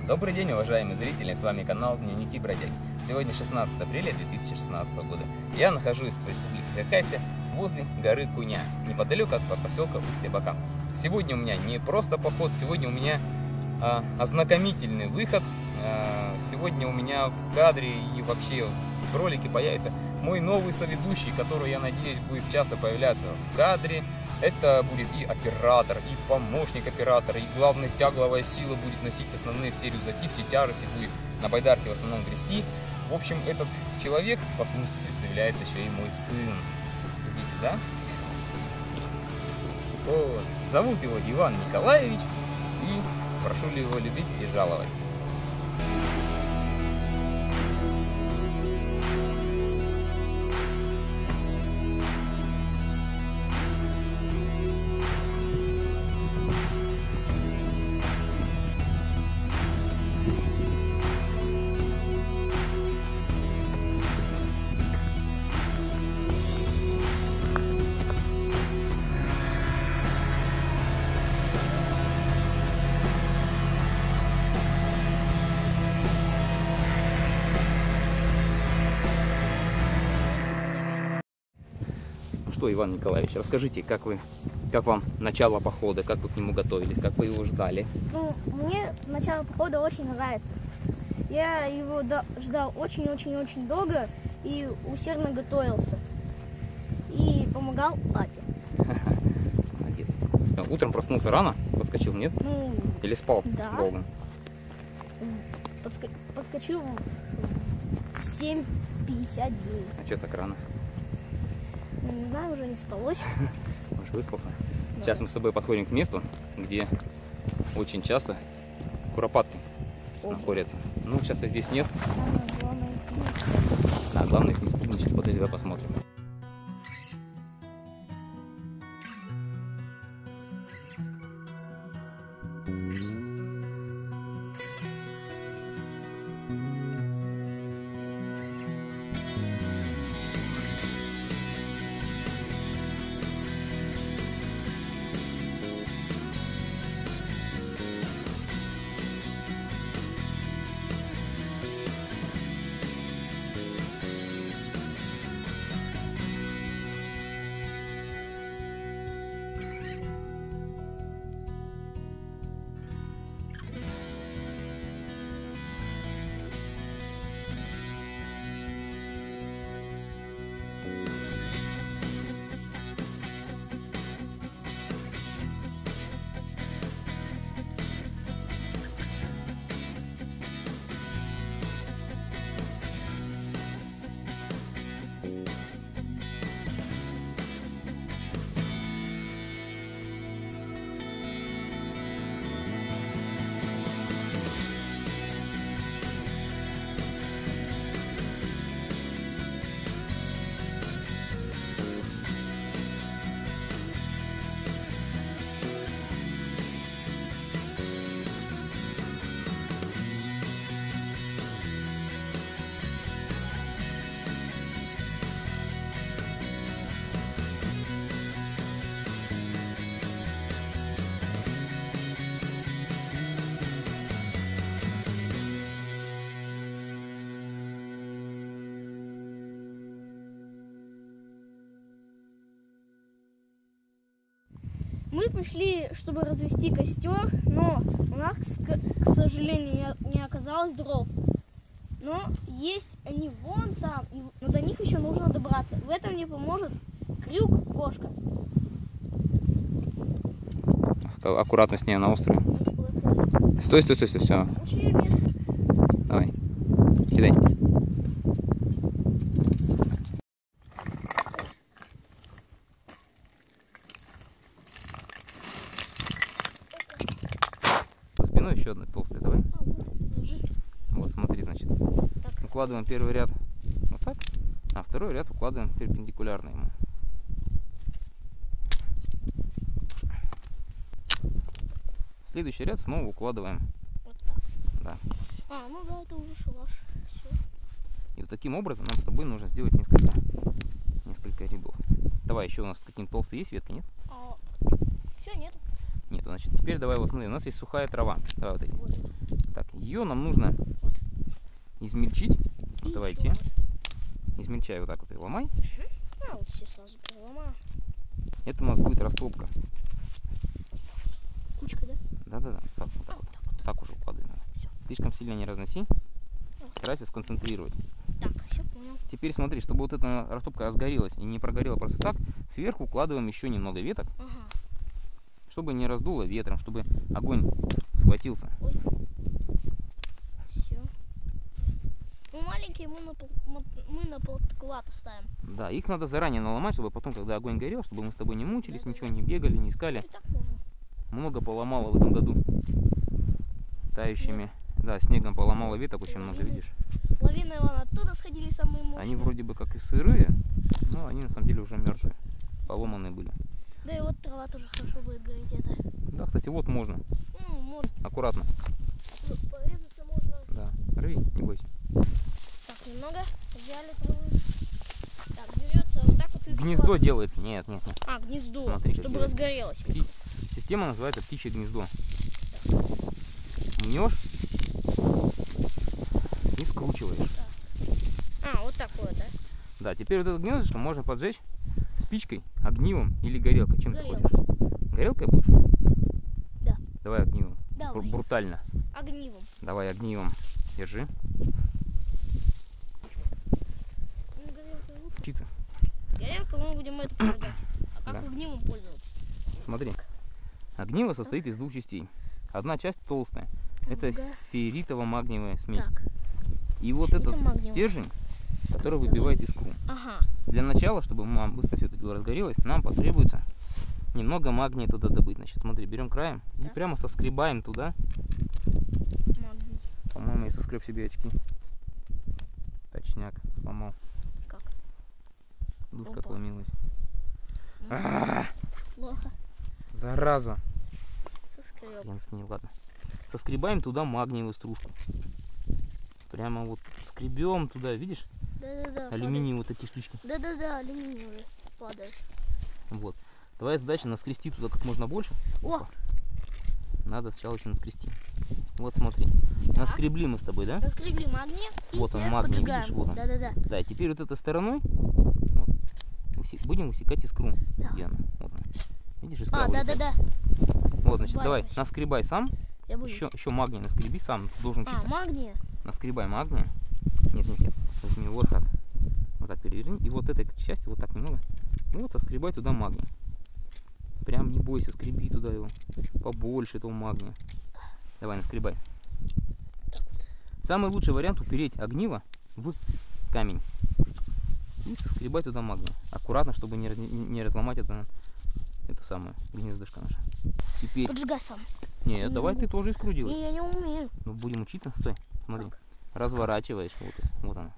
Добрый день, уважаемые зрители, с вами канал Дневники Бродяги. Сегодня 16 апреля 2016 года. Я нахожусь в республике Хакасия возле горы Куня, неподалеку от поселка Усть-Абакан. Сегодня у меня не просто поход, сегодня у меня ознакомительный выход. Сегодня у меня в кадре и вообще в ролике появится мой новый соведущий, который, я надеюсь, будет часто появляться в кадре. Это будет и оператор, и помощник оператора, и главная тягловая сила будет носить основные все рюкзаки, все тяжести, будет на байдарке в основном грести. В общем, этот человек по совместительству является еще и мой сын. Иди сюда. Вот. Зовут его Иван Николаевич, и прошу ли его любить и жаловать. Что, Иван Николаевич, расскажите, как вам начало похода, как вы к нему готовились, как вы его ждали? Ну, мне начало похода очень нравится. Я его ждал очень-очень-очень долго и усердно готовился. И помогал папе. Молодец. Утром проснулся рано, подскочил, нет? Ну, или спал да. долго? Подскочил в 7:59. А что так рано? Не знаю, уже не спалось. Может, выспался? Да. Сейчас мы с тобой подходим к месту, где очень часто куропатки находятся. Ну, сейчас их здесь нет. Главное их не спугнуть. Сейчас подожди, давай посмотрим. Мы пришли, чтобы развести костер, но у нас, к сожалению, не оказалось дров. Но есть они вон там, но до них еще нужно добраться. В этом мне поможет крюк-кошка. Аккуратно с ней на острове. Стой, все. Давай, кидай. Спиной еще одна толстая, давай. Вот, смотри, значит. Так. Укладываем первый ряд вот так, а второй ряд укладываем перпендикулярно ему. Следующий ряд снова укладываем. Вот так. Да. Ну да, это уже шалаш. Все. И вот таким образом нам с тобой нужно сделать несколько рядов. Давай, еще у нас какие-нибудь толстые есть ветки, нет? Все, нет. Нет, значит, теперь давай вот смотри, у нас есть сухая трава. Давай вот эти. Вот. Так, Ее нам нужно Вот. измельчить. И Давайте. вот. Измельчай вот так вот и ломай. А, вот все сразу переломаю. Это у нас будет растопка. Кучка, да? Да-да-да. Так, вот так, вот. Так уже укладывай. Всё. Слишком сильно не разноси. Старайся сконцентрировать. Так, все понял. Теперь смотри, чтобы вот эта растопка разгорелась и не прогорела просто так, сверху укладываем еще немного веток, Ага. чтобы не раздуло ветром, чтобы огонь схватился. Ой. Все. Ну, маленькие мы на подклад ставим. Да, их надо заранее наломать, чтобы потом, когда огонь горел, чтобы мы с тобой не мучились, Да-да-да. ничего не бегали, не искали. И так можно. Много поломало в этом году. Тающими. Да, снегом поломало веток очень много, Лавины. видишь. Лавины вон оттуда сходили самые мощные. Они вроде бы как и сырые, но они на самом деле уже мертвые. Поломанные были. Да и вот трава тоже хорошо будет гореть это. Да, кстати, вот можно. Может, Аккуратно. порезаться можно. Да, рви, не бойся. Так, немного взяли травы. Так, берется вот так вот и Гнездо складывается. делается. Нет, нет, нет. А, гнездо, Смотри, как чтобы делается. разгорелось. Система называется птичье гнездо. Мнешь и скручиваешь. А, вот такое, да? Да, теперь вот это гнездышко можно поджечь спичкой, огнивом или горелкой. Чем ты Горелкой. хочешь? Горелкой будешь? Да. Давай огнивом. Давай. Брутально. Огнивом. Давай огнивом. Держи. Ну, горелкой лучше. Птица. Горелкой мы будем это поджигать. А как Да. огнивом пользоваться? Смотри. Огниво состоит из двух частей. Одна часть толстая. Это Другая. ферритово-магниевая смесь. Так. И вот этот магниевая. стержень, который Стержень. выбивает искру. Ага. Для начала, чтобы нам быстро все это дело разгорелось, нам потребуется немного магния туда добыть. Значит, смотри, берем краем и Так. прямо соскребаем туда. Магний. По-моему, я соскреб себе очки. Точняк, сломал. Как? Душка Опа. отломилась. Плохо. Зараза. Соскреб. Хрен с ней, ладно. Соскребаем туда магниевую стружку. Прямо вот скребем туда, видишь? Да-да-да. Алюминий вот такие штучки. Да-да-да, алюминиевые падают. Вот. Твоя задача наскрести туда как можно больше. О! Опа. Надо сначала еще наскрести. Вот смотри. Да. Наскребли мы с тобой, да? Соскребли магний. И Вот он, теперь магний, поджигаем. видишь, вот он. Да-да-да. Да, и теперь вот этой стороной вот, будем высекать искру. Да. Где она? Вот она. Видишь, искра А, вылетает. да-да-да. Вот, значит, давай, Валивайся. наскребай сам. Я боюсь. Еще магний наскреби сам. Ты должен А, учиться. магния. Наскребай магния. Нет, нет, нет. Возьми вот так. Вот так переверни. И вот этой части вот так немного. И вот соскребай туда магний. Прям не бойся, скреби туда его. Побольше этого магния. Давай, наскребай. Так вот. Самый лучший вариант упереть огниво в камень. И соскребать туда магний. Аккуратно, чтобы не разломать эту самую гнездышко наше. Теперь... Поджигай сам. Нет, давай ты тоже искру делай. Не, я не умею. Ну, будем учиться. Стой, смотри. Как? Разворачиваешь. Вот она.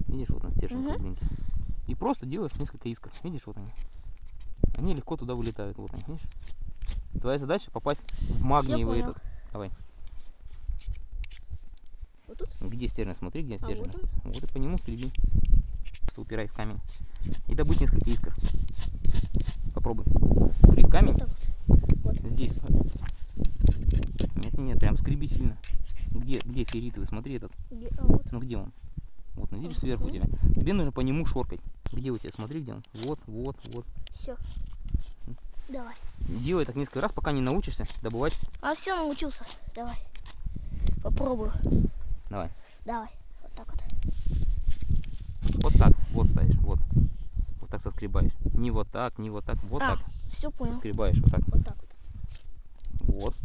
Видишь, вот он стержень Мгм. кругленький. И просто делаешь несколько искр. Видишь, вот они. Они легко туда вылетают. Вот они, видишь? Твоя задача попасть в магниевый понял. этот. Давай. Вот тут? Где стержень? Смотри, где стержень вот он. находится. Вот и по нему скреби. Просто упирай в камень. И добудь несколько искр. Попробуй. Упри в камень. Вот так вот. Вот. Здесь. Нет, нет, прям скреби сильно. Где ферритовый? Смотри этот. Где? А, вот. Ну где он? Вот, ну видишь, Ага. сверху у тебя. Тебе нужно по нему шоркать. Где у тебя? Смотри, где он. Вот, вот, вот. Все. Давай. Делай так несколько раз, пока не научишься добывать. А все, научился. Давай. Попробую. Давай. Давай. Вот так вот. Вот так. Вот ставишь. Вот. Вот так соскребаешь. Не вот так, не вот так. Вот так. Все понял. Соскребаешь. Вот так. Вот так вот. Вот.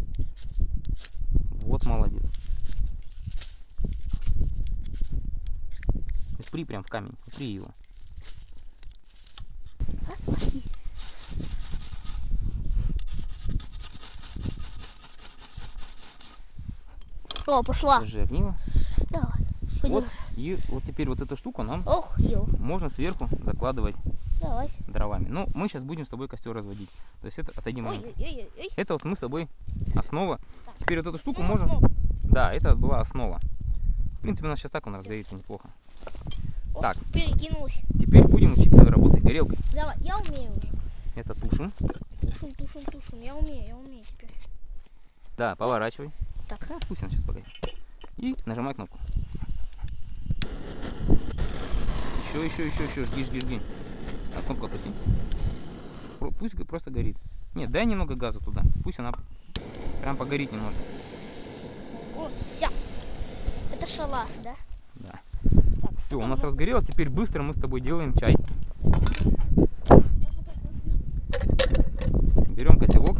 Вот молодец. Упри прям в камень. Упри его. Раз, возьми. О, пошла. Держи огниво. Давай. Вот. Пойдем. И вот теперь вот эту штуку нам Ох, ел. можно сверху закладывать Давай. дровами. Ну, мы сейчас будем с тобой костер разводить. То есть это отойди Ой, маленько. ой, ой, ой. Это вот мы с тобой основа. Так. Теперь вот эту штуку Основа можем. основ. Да, это была основа. В принципе, у нас сейчас так он разгорится неплохо. О, Так. перекинулась. Теперь будем учиться работать горелкой. Давай, я умею уже. Это тушим. Тушим. Я умею теперь. Да, поворачивай. Так. Ну, пусть он сейчас погодит. И нажимай кнопку. Еще, жги. А кнопку отпусти. Пусть просто горит. Нет, дай немного газа туда. Пусть она прям погорит немножко. О, все. Это шалаш, да? Да. Все, у нас разгорелось. Теперь быстро мы с тобой делаем чай. Берем котелок.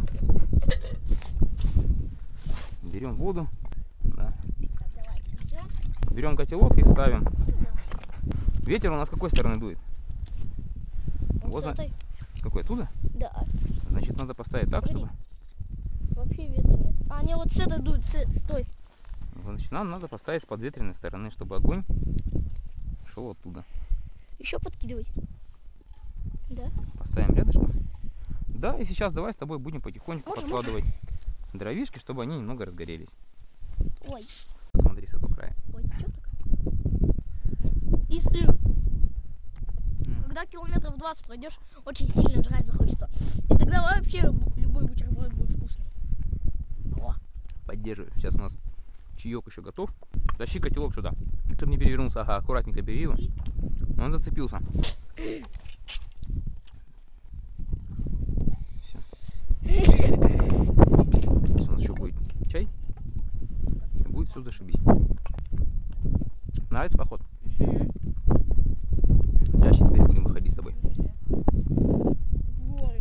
Берем воду. Да. Берем котелок и ставим. Ветер у нас с какой стороны дует? Вот с этой. Какой, оттуда? Да. Значит, надо поставить так, чтобы... Вообще ветра нет. А, не, вот с этой дует, стой. Значит, нам надо поставить с подветренной стороны, чтобы огонь шел оттуда. Еще подкидывать. Да. Поставим рядышком. Да, и сейчас давай с тобой будем потихоньку подкладывать дровишки, чтобы они немного разгорелись. Ой. Посмотри с этого края. Ой, что так? И когда километров 20 пройдешь, очень сильно жрать захочется. И тогда вообще любой бутерброд будет вкусный. О. Поддерживаю. Сейчас у нас чаек еще готов. Тащи котелок сюда, чтобы не перевернулся. Ага, аккуратненько бери его. Он зацепился. Все. Сейчас у нас еще будет чай. И будет все зашибись. Нравится поход? Чаще теперь будем выходить с тобой. В горы.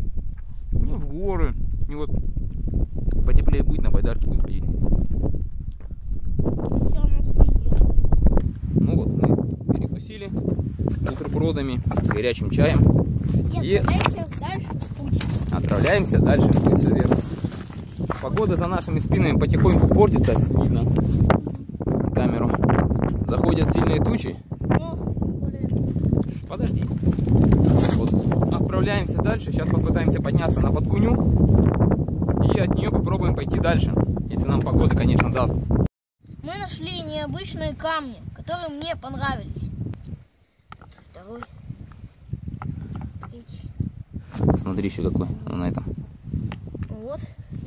Не в горы. И вот потеплее будет, на байдарке будем ходить. Ну вот, мы перекусили бутербродами, горячим чаем. И отправляемся дальше в путь. Все верно. Погода за нашими спинами потихоньку портится, видно камеру. Заходят сильные тучи. Подожди. Вот. Отправляемся дальше. Сейчас попытаемся подняться на Подкуню. И от нее попробуем пойти дальше. Если нам погода, конечно, даст. Мы нашли необычные камни, которые мне понравились. Вот второй. Третий. Смотри еще какой на этом. Вот.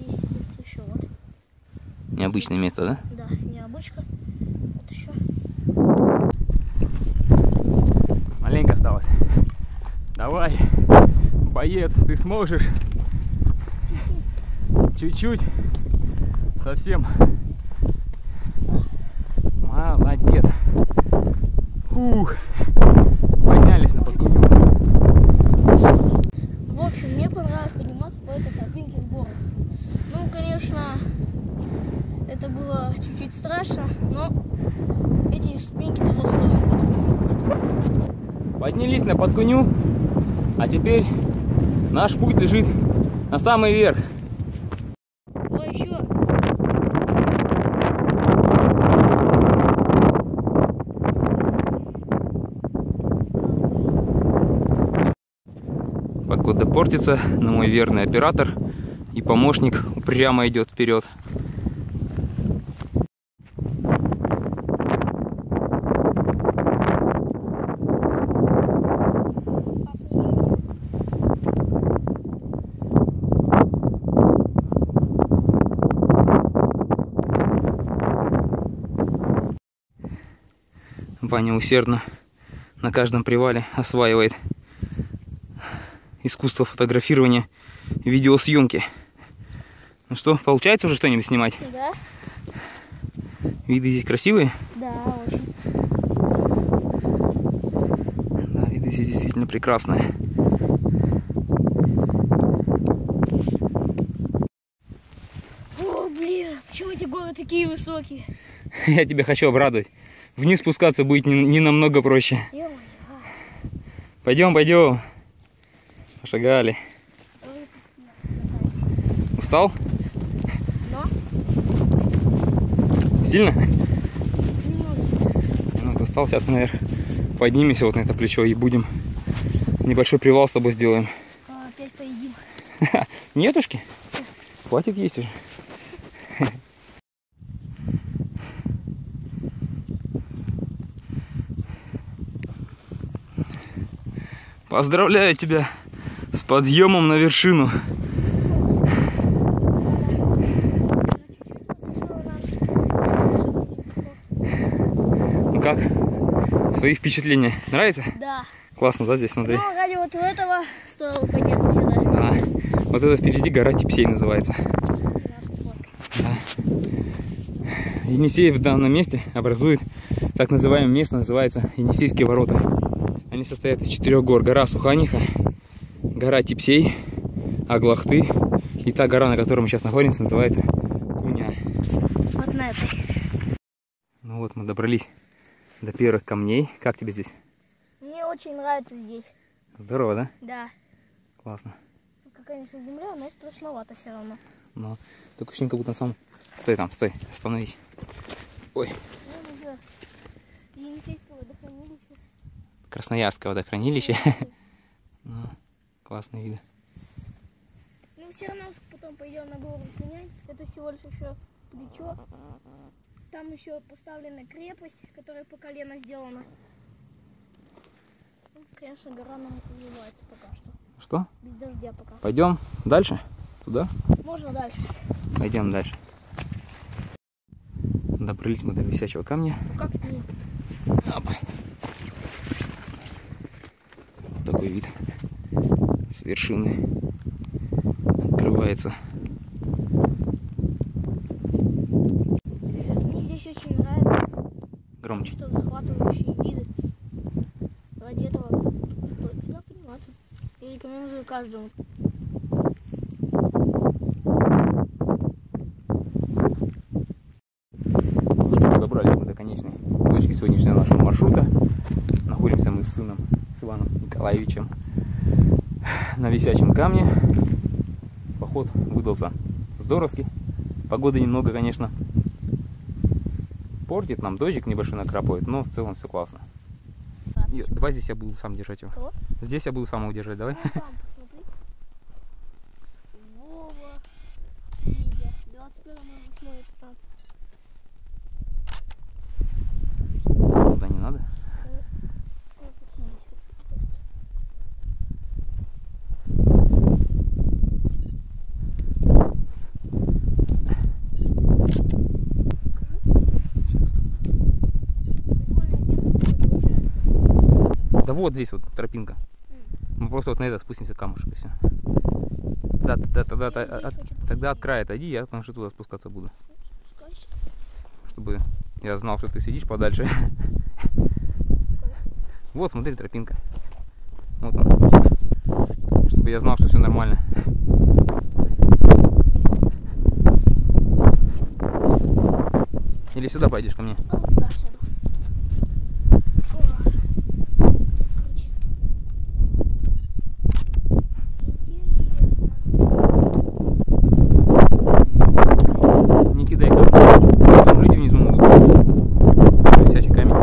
Есть еще вот. Необычное место, да? Да, необычка. Вот еще. Маленько осталось. Давай, боец, ты сможешь. Чуть-чуть. Совсем. Молодец. Ух. Поднялись на Подкуню. В общем, мне понравилось подниматься по этой тропинке в горы. Ну, конечно, это было чуть-чуть страшно, но эти ступеньки того стоили, чтобы... Поднялись на Подкуню, а теперь наш путь лежит на самый верх. Ой, еще. Погода портится, но мой верный оператор и помощник упрямо идет вперед. Ваня усердно на каждом привале осваивает искусство фотографирования, видеосъемки. Ну что, получается уже что-нибудь снимать? Да. Виды здесь красивые? Да, очень. Да, виды здесь действительно прекрасные. О, блин, почему эти горы такие высокие? Я тебя хочу обрадовать. Вниз спускаться будет не намного проще. Пойдем, пойдем. Пошагали. Устал? Да. Сильно? Немного. Ну, устал. Сейчас наверх поднимемся вот на это плечо и будем небольшой привал с тобой сделаем. Опять поедим. Нетушки? Хватит есть уже. Поздравляю тебя с подъемом на вершину. Твои впечатления нравится? Да. Классно, да, здесь, смотри? Ну, ради вот этого стоило подняться сюда. Да. Вот это впереди гора Типсей называется. Да. Енисей в данном месте образует так называемое место, называется Енисейские ворота. Они состоят из 4 гор. Гора Суханиха, гора Типсей, Аглахты и та гора, на которой мы сейчас находимся, называется Куня. Вот на этой. Ну вот, мы добрались до первых камней. Как тебе здесь? Мне очень нравится здесь. Здорово, да? Да. Классно. Только, конечно, земля, но страшновато все равно. Но только ощущение, как будто на самом... Стой там, стой, остановись. Ой. Енисейское водохранилище. Красноярское водохранилище. Ну, классные виды. Ну, все равно потом пойдем на гору Кунянь. Это всего лишь еще плечо. Там еще поставлена крепость, которая по колено сделана. Ну, конечно, гора нам развивается пока что. Что? Без дождя пока. Пойдем дальше? Туда? Можно дальше. Пойдем дальше. Добрались мы до висячего камня. Ну как это? Опа. Вот такой вид с вершины открывается. Мне здесь очень нравится. Громче. Что захватывающие виды. Ради этого стоит сюда подниматься. Я рекомендую каждому. Добрались мы до конечной точки сегодняшнего нашего маршрута. Находимся мы с сыном, с Иваном Николаевичем, на висячем камне. Поход выдался здоровский. Погода немного, конечно, портит, нам дождик небольшой накрапывает, но в целом все классно. И давай здесь я буду сам держать его. Кого? Здесь я буду сам его держать, давай. Ну, там посмотри. Вова, Лидия, 21-15. Туда не надо. Да вот здесь вот тропинка. Мы просто вот на это спустимся камушек и все. Да, тогда от края отойди, я потому что туда спускаться буду. Чтобы я знал, что ты сидишь подальше. Вот, смотри, тропинка. Вот он. Чтобы я знал, что все нормально. Или сюда пойдешь ко мне? А вот сюда сяду. Не кидай камень. Там люди внизу могут. Висячий камень.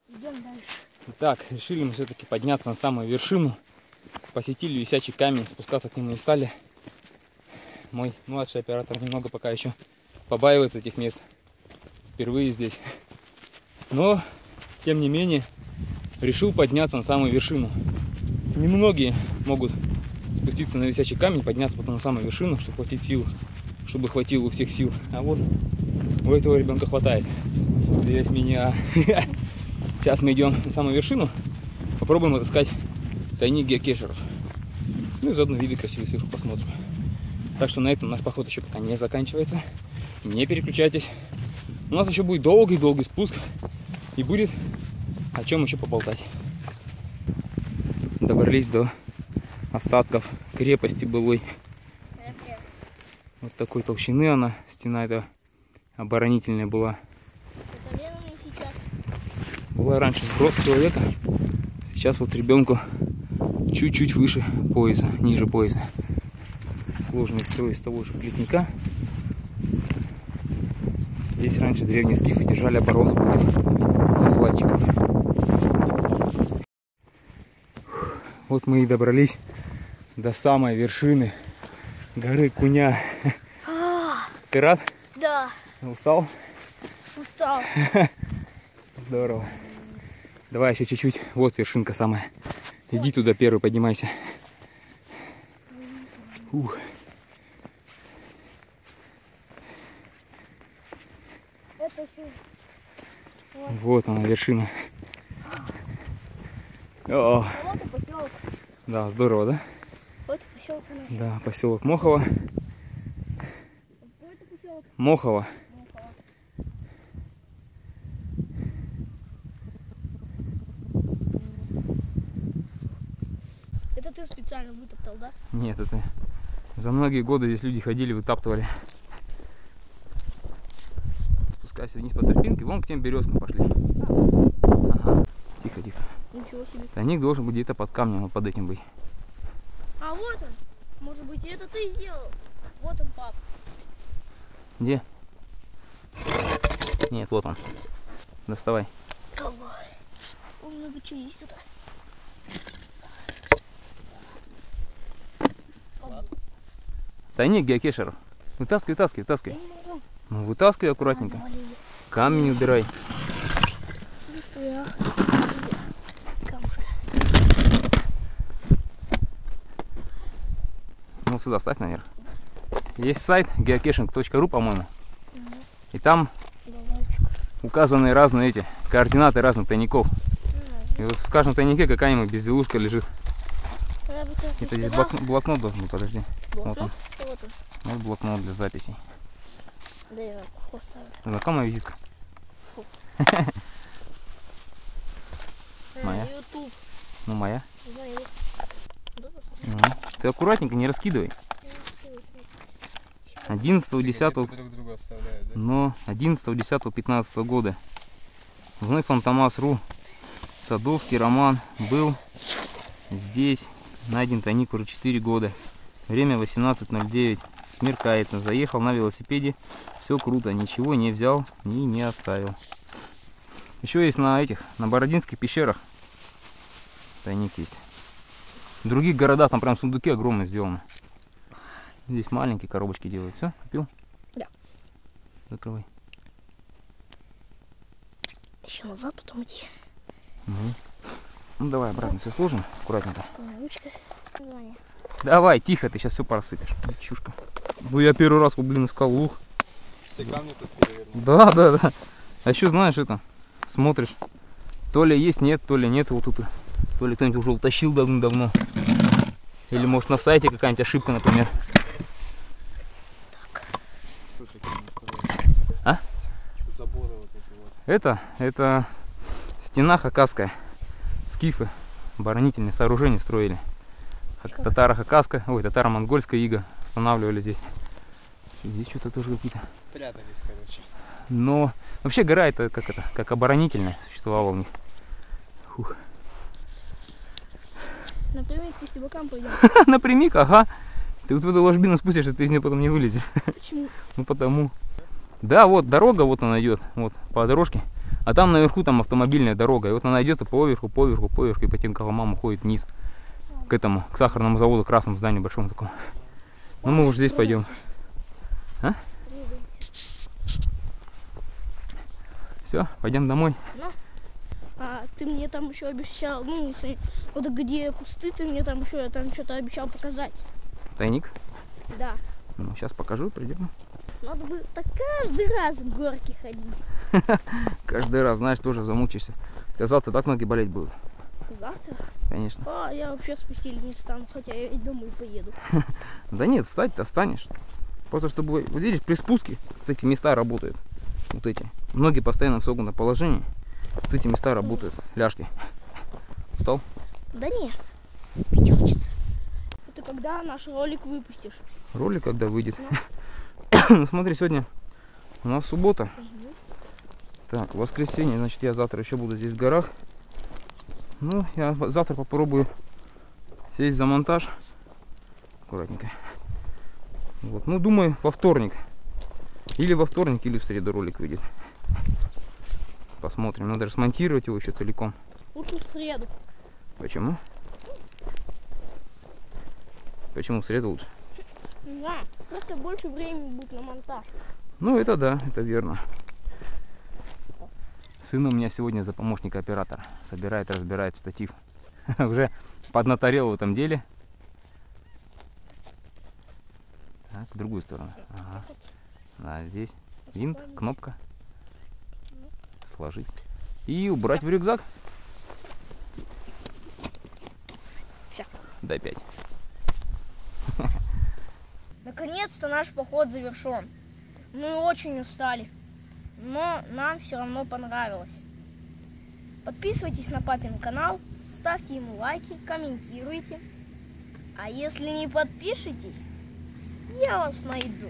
Идем дальше. Так, решили мы все-таки подняться на самую вершину. Посетили висячий камень, спускаться к нему не стали. Мой младший оператор немного пока еще побаивается этих мест. Впервые здесь. Но, тем не менее, решил подняться на самую вершину. Немногие могут спуститься на висячий камень, подняться потом на самую вершину, чтобы хватить сил, чтобы хватило у всех сил. А вот у этого ребенка хватает. Здесь меня. Сейчас мы идем на самую вершину, попробуем отыскать тайник геокешеров. Ну и заодно виды красивые сверху посмотрим. Так что на этом наш поход еще пока не заканчивается. Не переключайтесь. У нас еще будет долгий-долгий спуск. И будет о чем еще поболтать. Добрались до остатков крепости былой. Вот такой толщины она. Стена эта оборонительная была. Это верно сейчас. Была раньше сброс человека. Сейчас вот ребенку чуть-чуть выше пояса, ниже пояса. Сложный строй из того же плетника. Здесь раньше древние скифы держали оборону против захватчиков. Вот мы и добрались до самой вершины горы Куня. Ты рад? Да. Устал? Устал. Здорово. Давай еще чуть-чуть. Вот вершинка самая. Иди туда первый, поднимайся. Ух. Вот она, вершина. О, Вот и поселок. да, здорово, да? Вот и поселок у нас. Да, поселок Мохово. Вот и поселок. Мохово. Мохово. Это ты специально вытоптал, да? Нет, это за многие годы здесь люди ходили, вытаптывали. Спускайся вниз по тропинке, вон к тем березкам пошли. Ага. Тихо, тихо. Ничего себе. Тайник должен быть где-то под камнем, вот под этим быть. А вот он. Может быть, это ты сделал. Вот он, пап. Где? Нет, вот он. Доставай. Давай. Ой, много чего есть тут. Тайник геокешеров. Вытаскивай, вытаскивай, Я вытаскивай. не могу. Ну, вытаскивай аккуратненько. Завалили. Камень убирай. Застрял. Камушка. Ну, сюда ставь наверх. Есть сайт geocaching.ru, по-моему. И там указаны разные эти координаты разных тайников. И вот в каждом тайнике какая-нибудь безделушка лежит. Это здесь блокнот должен быть, подожди. Вот он. Вот он. Вот блокнот для записей. Да я поставлю. Знакомая визитка. Моя? YouTube. Ну, моя. Знаю. Да, Ну, ты аккуратненько, не раскидывай. 11, 10, Друг друга оставляют, да? но 11, 10, 15 года. Вновь Фантомас.ру. Садовский Роман был здесь. Найден тайник уже 4 года. Время 18:09. Смеркается. Заехал на велосипеде. Все круто. Ничего не взял и не оставил. Еще есть на этих, на Бородинских пещерах. Тайник есть. В других городах там прям сундуки огромные сделаны. Здесь маленькие коробочки делают. Все, купил? Да. Закрывай. Еще назад, потом иди. Ну давай обратно все сложим, аккуратненько. Ручка. Ваня. Давай, тихо, ты сейчас все просыпешь. Чушка. Ну я первый раз, блин, искал лук. Все камни тут перевернул. Да, да, да. А еще знаешь это, смотришь, то ли есть, нет, то ли нет, вот тут, то ли кто-нибудь уже утащил давно-давно. Или может на сайте какая-нибудь ошибка, например. Что такие наставляют? А? Заборы вот эти вот. Это стена хакасская. Скифы оборонительные сооружения строили. Татаро-хакасская, ой, татаро-монгольская ига останавливали здесь. Здесь что-то тоже какие-то. Прятались, короче. Но вообще гора это как оборонительная существовала у них. Фух. Например, к Стебакам пойдем. Напрямик, ага. Ты вот в эту ложбину спустишься, ты из нее потом не вылезешь. Почему? Ну потому. Да, вот дорога, вот она идет, вот по дорожке. А там наверху там автомобильная дорога. И вот она идет и поверху, и по тем коломам уходит вниз. К этому, к сахарному заводу, красному зданию большому такому. Ну мы уже здесь пойдем. А? Все, пойдем домой. А ты мне там еще обещал, ну, если вот где кусты, ты мне там еще там что-то обещал показать. Тайник? Да. Ну, сейчас покажу, придем. Надо бы так каждый раз в горки ходить. Каждый раз, знаешь, тоже замучишься. Сказал, ты так ноги болеть будут. Завтра? Конечно. А, я вообще спустили не встану, хотя я и домой поеду. Да нет, встать-то встанешь. Просто чтобы, вот видишь, при спуске вот эти места работают. Вот эти. Ноги постоянно в согнутом положении. Вот эти места работают. Ляжки. Встал? Да не, пить хочется. Это когда наш ролик выпустишь? Ролик когда выйдет. Ну смотри, сегодня у нас суббота. Так, воскресенье, значит я завтра еще буду здесь в горах. Ну, я завтра попробую сесть за монтаж. Аккуратненько. Вот, ну думаю, во вторник. Или во вторник, или в среду ролик выйдет. Посмотрим. Надо же смонтировать его еще целиком. Лучше в среду. Почему? Почему в среду лучше? Да, просто больше времени будет на монтаж. Ну это да, это верно. Сын у меня сегодня за помощника оператора. Собирает, разбирает штатив. Уже поднаторел в этом деле. Так, в другую сторону. Ага. Да, здесь винт, кнопка. сложить и убрать в рюкзак. Всё. Дай 5. Наконец-то наш поход завершен. Мы очень устали, но нам все равно понравилось. Подписывайтесь на папин канал, ставьте ему лайки, комментируйте. А если не подпишетесь, я вас найду.